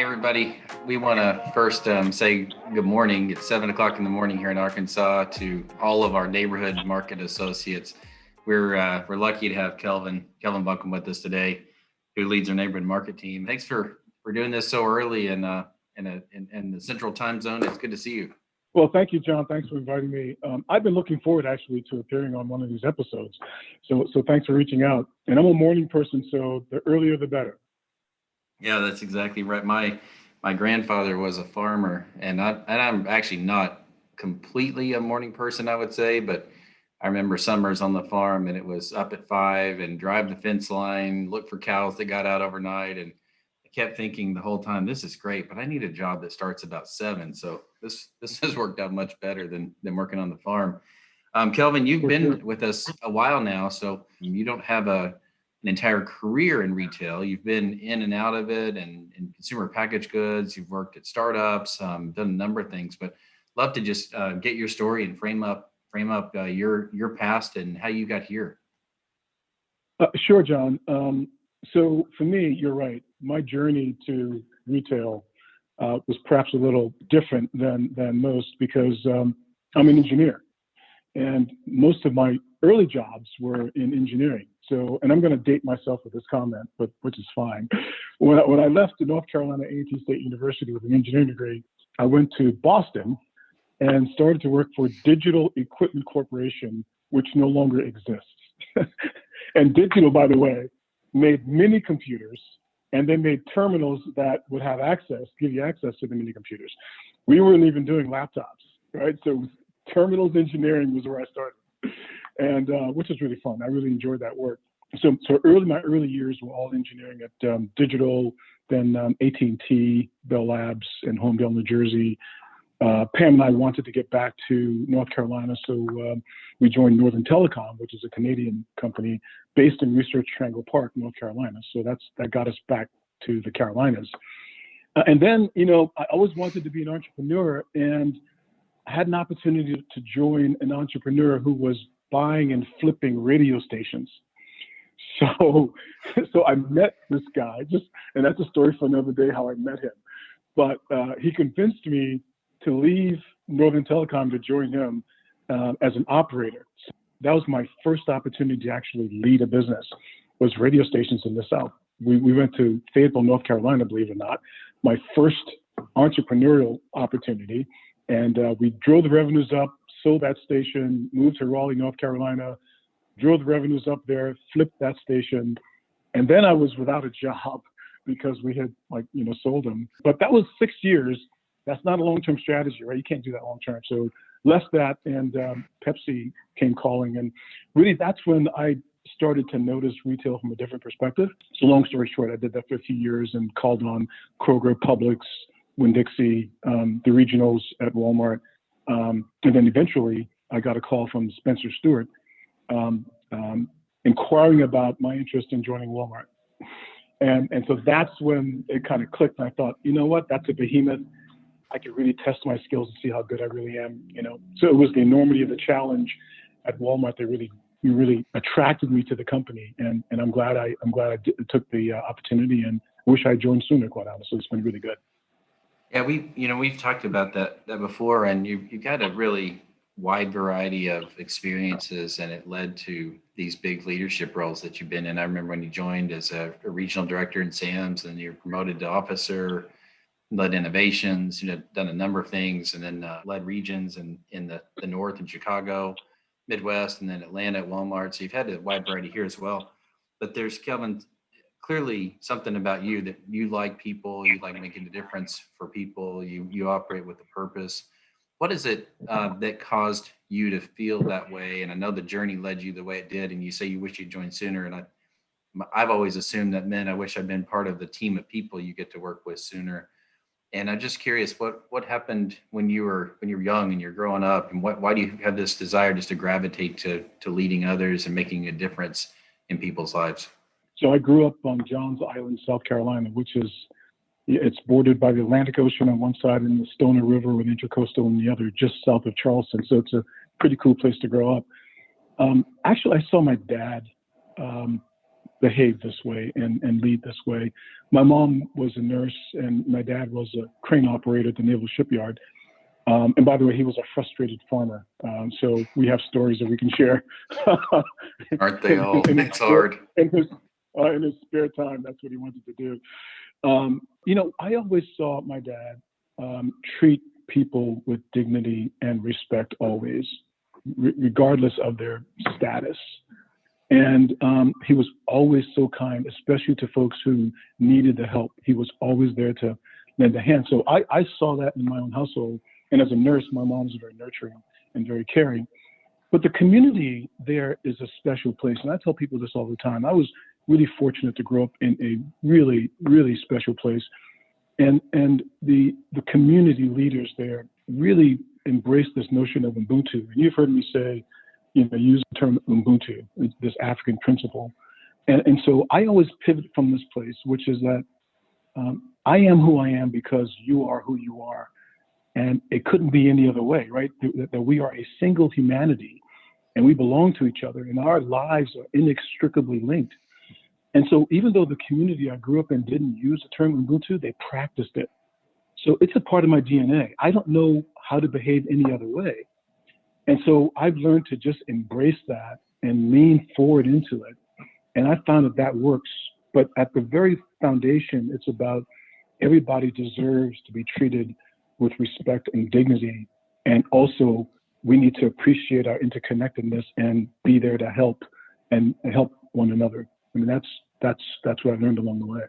everybody. We want to first say good morning. It's 7 o'clock in the morning here in Arkansas to all of our neighborhood market associates. We're lucky to have Kelvin Buncum with us today, who leads our neighborhood market team. Thanks for doing this so early in the Central Time Zone. It's good to see you. Well, thank you, John. Thanks for inviting me. I've been looking forward actually to appearing on one of these episodes. So thanks for reaching out. And I'm a morning person, so the earlier the better. Yeah, that's exactly right. My grandfather was a farmer, and I'm actually not completely a morning person, I would say, but I remember summers on the farm, and it was up at 5 and drive the fence line, look for cows that got out overnight, and I kept thinking the whole time, this is great, but I need a job that starts about 7. So this has worked out much better than working on the farm. Kelvin, you've been with us a while now, so you don't have an entire career in retail. You've been in and out of it, and in consumer packaged goods. You've worked at startups, done a number of things. But love to just get your story and frame up your past and how you got here. Sure, John. So for me, you're right. My journey to retail was perhaps a little different than most because I'm an engineer, and most of my early jobs were in engineering. So, and I'm going to date myself with this comment, but which is fine. When I left the North Carolina A&T State University with an engineering degree, I went to Boston and started to work for Digital Equipment Corporation, which no longer exists. And Digital, by the way, made mini computers, and they made terminals that would have give you access to the mini computers. We weren't even doing laptops, right? So terminals engineering was where I started. And which is really fun. I really enjoyed that work. So my early years were all engineering at Digital, then AT&T, Bell Labs in Homedale, New Jersey. Pam and I wanted to get back to North Carolina, so we joined Northern Telecom, which is a Canadian company based in Research Triangle Park, North Carolina. So that got us back to the Carolinas. And then, I always wanted to be an entrepreneur, and I had an opportunity to join an entrepreneur who was buying and flipping radio stations. So I met this guy, and that's a story for another day how I met him. But he convinced me to leave Northern Telecom to join him as an operator. So that was my first opportunity to actually lead a business, was radio stations in the South. We went to Fayetteville, North Carolina, believe it or not, my first entrepreneurial opportunity. And we drove the revenues up, sold that station, moved to Raleigh, North Carolina, drove the revenues up there, flipped that station. And then I was without a job because we had sold them. But that was 6 years. That's not a long-term strategy, right? You can't do that long-term. So left that, and Pepsi came calling. And really that's when I started to notice retail from a different perspective. So long story short, I did that for a few years and called on Kroger, Publix, Winn-Dixie, the regionals at Walmart. And then eventually I got a call from Spencer Stewart inquiring about my interest in joining Walmart. And so that's when it kind of clicked. And I thought, you know what, that's a behemoth. I could really test my skills and see how good I really am. So it was the enormity of the challenge at Walmart that really attracted me to the company. And I'm glad I took the opportunity, and wish I joined sooner, quite honestly. It's been really good. Yeah, we've talked about that before, and you've got a really wide variety of experiences, and it led to these big leadership roles that you've been in. I remember when you joined as a regional director in Sam's, and you're promoted to officer, led innovations, done a number of things, and then led regions in the North in Chicago, Midwest, and then Atlanta at Walmart. So you've had a wide variety here as well. But there's, Kelvin, clearly something about you that you like people, you like making a difference for people, you operate with a purpose. What is it that caused you to feel that way? And I know the journey led you the way it did, and you say you wish you'd joined sooner. And I've always assumed that meant I wish I'd been part of the team of people you get to work with sooner. And I'm just curious, what happened when you were young and you're growing up, and why do you have this desire just to gravitate to leading others and making a difference in people's lives? So I grew up on Johns Island, South Carolina, it's bordered by the Atlantic Ocean on one side and the Stoner River with Intracoastal on the other, just south of Charleston. So it's a pretty cool place to grow up. Actually, I saw my dad behave this way and lead this way. My mom was a nurse and my dad was a crane operator at the Naval Shipyard. And by the way, he was a frustrated farmer. So we have stories that we can share. Aren't they all? It's hard. In his spare time, that's what he wanted to do. I always saw my dad treat people with dignity and respect always, regardless of their status. And he was always so kind, especially to folks who needed the help. He was always there to lend a hand. So I saw that in my own household. And as a nurse, my mom was very nurturing and very caring. But the community there is a special place. And I tell people this all the time. I was really fortunate to grow up in a really, really special place. And the community leaders there really embrace this notion of Ubuntu. And you've heard me say, use the term Ubuntu, this African principle. And so I always pivot from this place, which is that I am who I am because you are who you are. And it couldn't be any other way, right? That we are a single humanity and we belong to each other and our lives are inextricably linked. And so even though the community I grew up in didn't use the term Ubuntu, they practiced it. So it's a part of my DNA. I don't know how to behave any other way. And so I've learned to just embrace that and lean forward into it. And I found that works. But at the very foundation, it's about everybody deserves to be treated with respect and dignity. And also, we need to appreciate our interconnectedness and be there to help and help one another. I mean, that's what I learned along the way.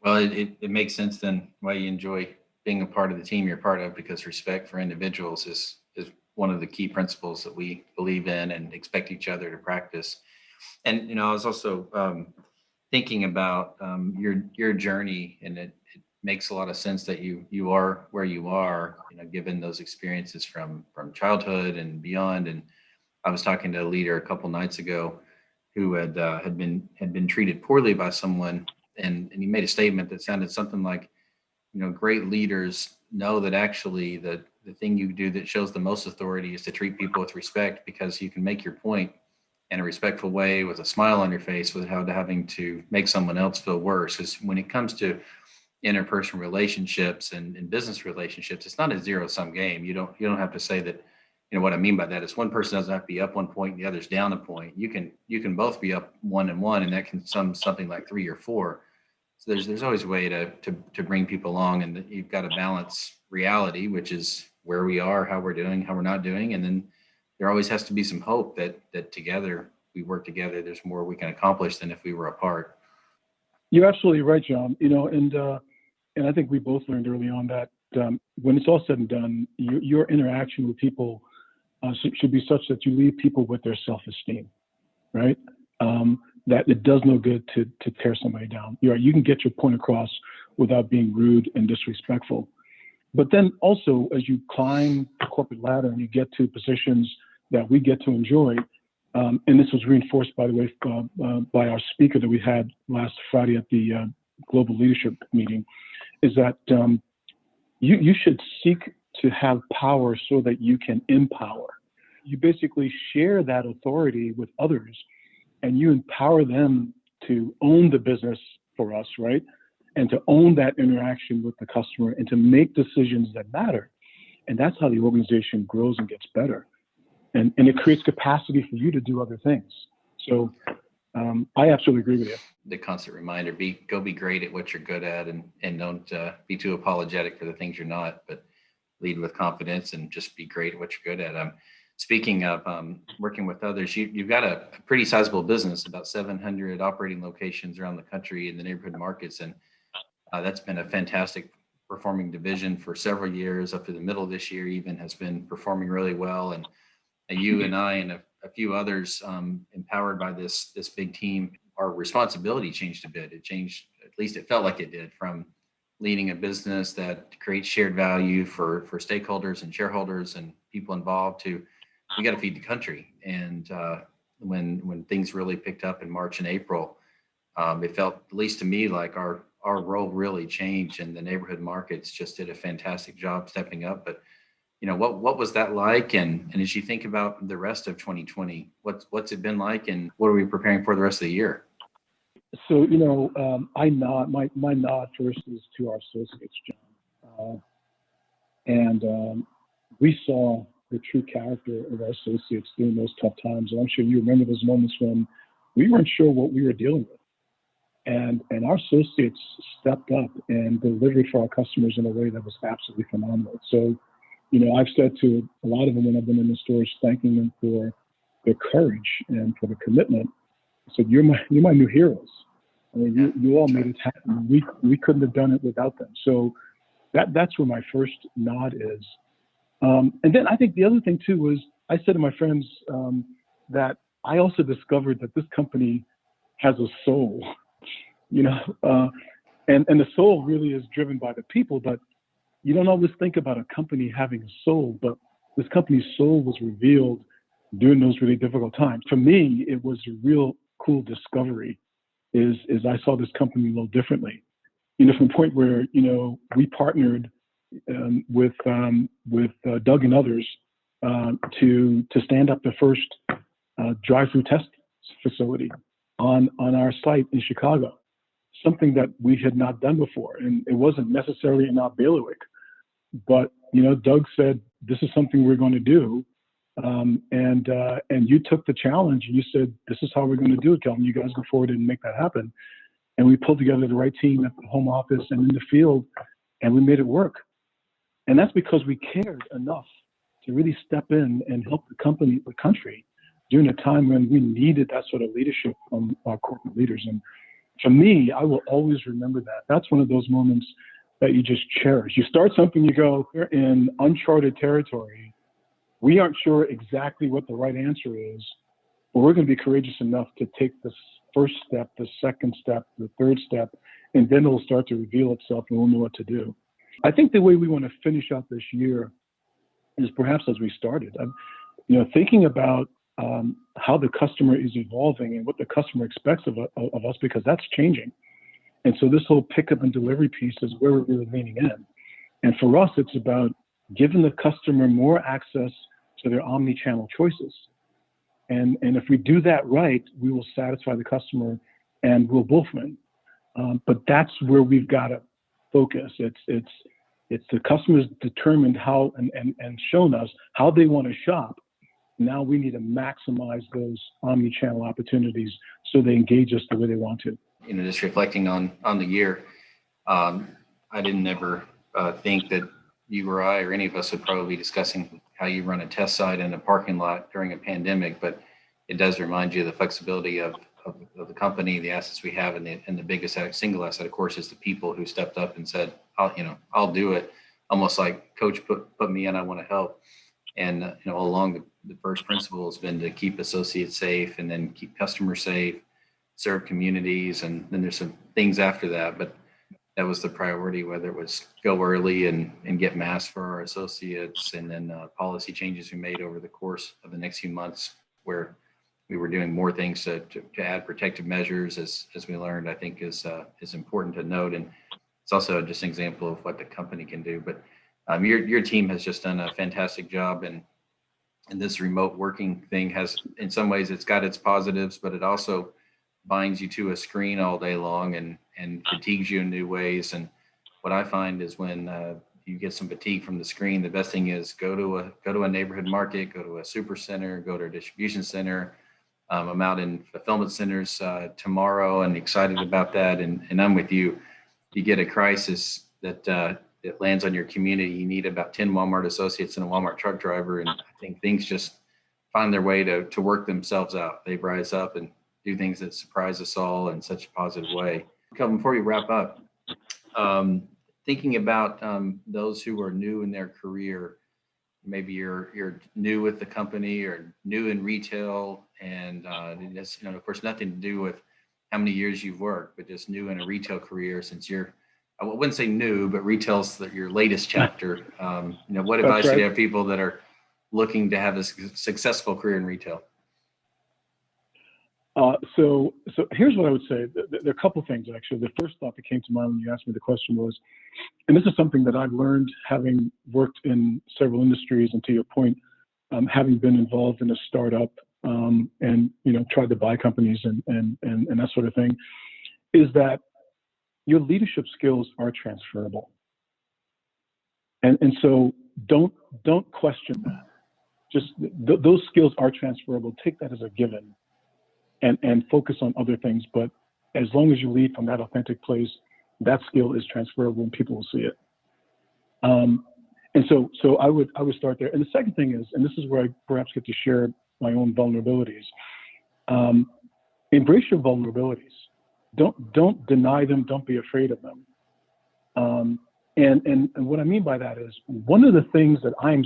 Well, it makes sense then why you enjoy being a part of the team you're part of, because respect for individuals is one of the key principles that we believe in and expect each other to practice. And I was also thinking about your journey, and it makes a lot of sense that you are where you are, given those experiences from childhood and beyond. And I was talking to a leader a couple nights ago who had been treated poorly by someone, and he made a statement that sounded something like, great leaders know that actually the thing you do that shows the most authority is to treat people with respect, because you can make your point in a respectful way with a smile on your face without having to make someone else feel worse. Because when it comes to interpersonal relationships and business relationships, it's not a zero-sum game. You don't have to say that. What I mean by that is one person doesn't have to be up 1 point and the other's down a point. You can both be up 1 and 1, and that can sum something like 3 or 4. So there's always a way to bring people along, and you've got to balance reality, which is where we are, how we're doing, how we're not doing, and then there always has to be some hope that together we work together. There's more we can accomplish than if we were apart. You're absolutely right, John. And I think we both learned early on that when it's all said and done, your interaction with people should be such that you leave people with their self-esteem, right? That it does no good to tear somebody down. You can get your point across without being rude and disrespectful. But then also, as you climb the corporate ladder and you get to positions that we get to enjoy, and this was reinforced, by the way, by our speaker that we had last Friday at the Global Leadership Meeting, is that you should seek to have power so that you can empower. You basically share that authority with others and you empower them to own the business for us, right? And to own that interaction with the customer and to make decisions that matter. And that's how the organization grows and gets better. And it creates capacity for you to do other things. So I absolutely agree with you. The constant reminder, go be great at what you're good at, and don't be too apologetic for the things you're not, but lead with confidence and just be great at what you're good at. Speaking of working with others, you've got a pretty sizable business, about 700 operating locations around the country in the neighborhood markets. And that's been a fantastic performing division for several years. Up to the middle of this year even has been performing really well. And you and I and a few others, empowered by this big team, our responsibility changed a bit. It changed, at least it felt like it did, from leading a business that creates shared value for stakeholders and shareholders and people involved to we got to feed the country. And when things really picked up in March and April, it felt, at least to me, like our role really changed, and the neighborhood markets just did a fantastic job stepping up. But what was that like? And as you think about the rest of 2020, what's it been like, and what are we preparing for the rest of the year? So, my nod first is to our associates, John. And we saw the true character of our associates during those tough times. And I'm sure you remember those moments when we weren't sure what we were dealing with. And our associates stepped up and delivered for our customers in a way that was absolutely phenomenal. So, I've said to a lot of them when I've been in the stores, thanking them for their courage and for the commitment. I said, you're my new heroes. I mean, you all made it happen. We couldn't have done it without them. So that's where my first nod is. And then I think the other thing too was I said to my friends that I also discovered that this company has a soul, and the soul really is driven by the people, but you don't always think about a company having a soul, but this company's soul was revealed during those really difficult times. For me, it was a real cool discovery is I saw this company a little differently, from the point where, we partnered with Doug and others to stand up the first drive-through test facility on our site in Chicago, something that we had not done before. And it wasn't necessarily in our bailiwick, but, Doug said, this is something we're going to do. And you took the challenge and you said, this is how we're going to do it, Kelvin. You guys go forward and make that happen. And we pulled together the right team at the home office and in the field, and we made it work. And that's because we cared enough to really step in and help the country during a time when we needed that sort of leadership from our corporate leaders. And for me, I will always remember that. That's one of those moments that you just cherish. You start something, you go, we're in uncharted territory. We aren't sure exactly what the right answer is, but we're going to be courageous enough to take this first step, the second step, the third step, and then it'll start to reveal itself and we'll know what to do. I think the way we want to finish out this year is perhaps as we started, thinking about how the customer is evolving and what the customer expects of us, because that's changing. And so this whole pickup and delivery piece is where we're really leaning in. And for us, it's about giving the customer more access to their omni-channel choices. And if we do that right, we will satisfy the customer and we'll both win. But that's where we've got to focus. It's the customers determined how and shown us how they want to shop. Now we need to maximize those omni-channel opportunities so they engage us the way they want to. Just reflecting on the year, I didn't ever think that you or I or any of us would probably be discussing how you run a test site in a parking lot during a pandemic, but it does remind you of the flexibility of the company, the assets we have, and the biggest single asset, of course, is the people who stepped up and said, I'll do it. Almost like coach put me in, I want to help. And, all along the first principle has been to keep associates safe and then keep customers safe, serve communities. And then there's some things after that, but that was the priority, whether it was go early and get masks for our associates, and then policy changes we made over the course of the next few months where we were doing more things to add protective measures as we learned, I think is important to note. And it's also just an example of what the company can do. But your team has just done a fantastic job, and this remote working thing has, in some ways, it's got its positives, but it also binds you to a screen all day long and fatigues you in new ways. And what I find is when you get some fatigue from the screen, the best thing is go to a neighborhood market, go to a super center, go to a distribution center. I'm out in fulfillment centers tomorrow and excited about that. And I'm with you. You get a crisis that lands on your community, you need about 10 Walmart associates and a Walmart truck driver. And I think things just find their way to work themselves out. They rise up and do things that surprise us all in such a positive way. Kelvin, before you wrap up, thinking about those who are new in their career, maybe you're new with the company or new in retail, and it has, of course, nothing to do with how many years you've worked, but just new in a retail career since I wouldn't say new, but retail's your latest chapter. What advice do you have people that are looking to have a successful career in retail? So here's what I would say. There are a couple of things, actually. The first thought that came to mind when you asked me the question was, and this is something that I've learned having worked in several industries, and to your point, having been involved in a startup and tried to buy companies and that sort of thing. is that your leadership skills are transferable. And so don't question that. Just those skills are transferable. Take that as a given and focus on other things. But as long as you lead from that authentic place, that skill is transferable and people will see it. And so I would start there. And the second thing is, and this is where I perhaps get to share my own vulnerabilities. Embrace your vulnerabilities. Don't deny them. Don't be afraid of them. And what I mean by that is, one of the things that I'm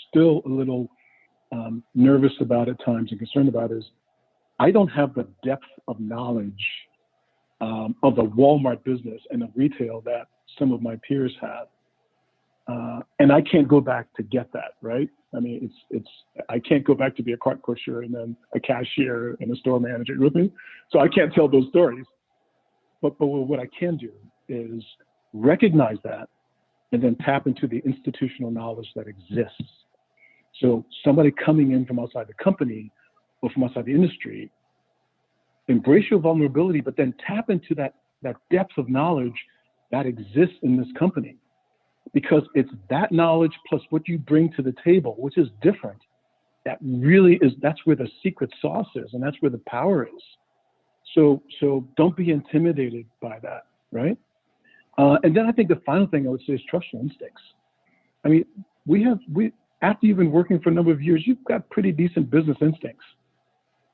still a little nervous about at times and concerned about is I don't have the depth of knowledge of the Walmart business and of retail that some of my peers have. And I can't go back to get that, right? I mean, I can't go back to be a cart pusher and then a cashier and a store manager with me. So I can't tell those stories. But what I can do is recognize that and then tap into the institutional knowledge that exists. So somebody coming in from outside the company or from outside the industry, embrace your vulnerability, but then tap into that depth of knowledge that exists in this company. Because it's that knowledge plus what you bring to the table, which is different, that's where the secret sauce is, and that's where the power is. So don't be intimidated by that, right? And then I think the final thing I would say is trust your instincts. I mean, after you've been working for a number of years, you've got pretty decent business instincts.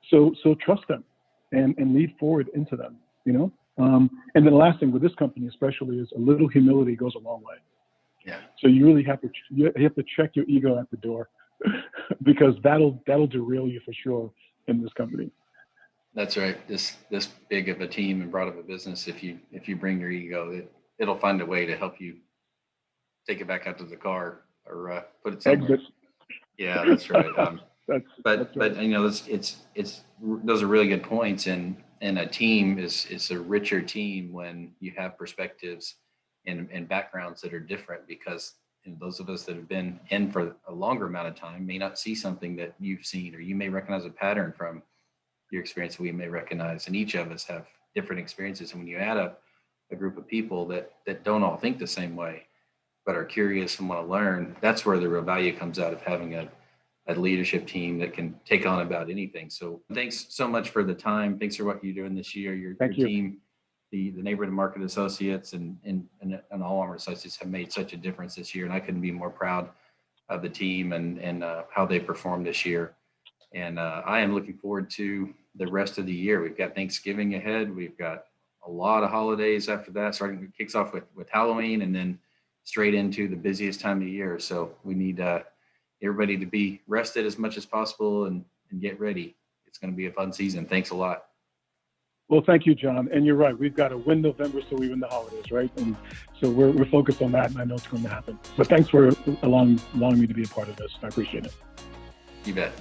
So trust them and lead forward into them, you know? And then the last thing with this company especially is a little humility goes a long way. Yeah. So you really have to check your ego at the door because that'll derail you for sure in this company. That's right. This big of a team and broad of a business, if you bring your ego, it'll find a way to help you take it back out to the car or put it somewhere. Exit. Yeah, that's right. That's but right. you know, it's those are really good points. And a team is a richer team when you have perspectives and backgrounds that are different, because those of us that have been in for a longer amount of time may not see something that you've seen, or you may recognize a pattern from your experience we may recognize, and each of us have different experiences. And when you add up a group of people that don't all think the same way, but are curious and want to learn, that's where the real value comes out of having a leadership team that can take on about anything. So thanks so much for the time. Thanks for what you're doing this year. Your team, the Neighborhood Market Associates and all Armored Associates have made such a difference this year. And I couldn't be more proud of the team and how they performed this year. And I am looking forward to the rest of the year. We've got Thanksgiving ahead. We've got a lot of holidays after that. It kicks off with Halloween and then straight into the busiest time of the year. So we need everybody to be rested as much as possible and get ready. It's going to be a fun season. Thanks a lot. Well, thank you, John. And you're right. We've got to win November so we win the holidays, right? And so we're focused on that, and I know it's going to happen. But thanks for allowing me to be a part of this. I appreciate it. You bet.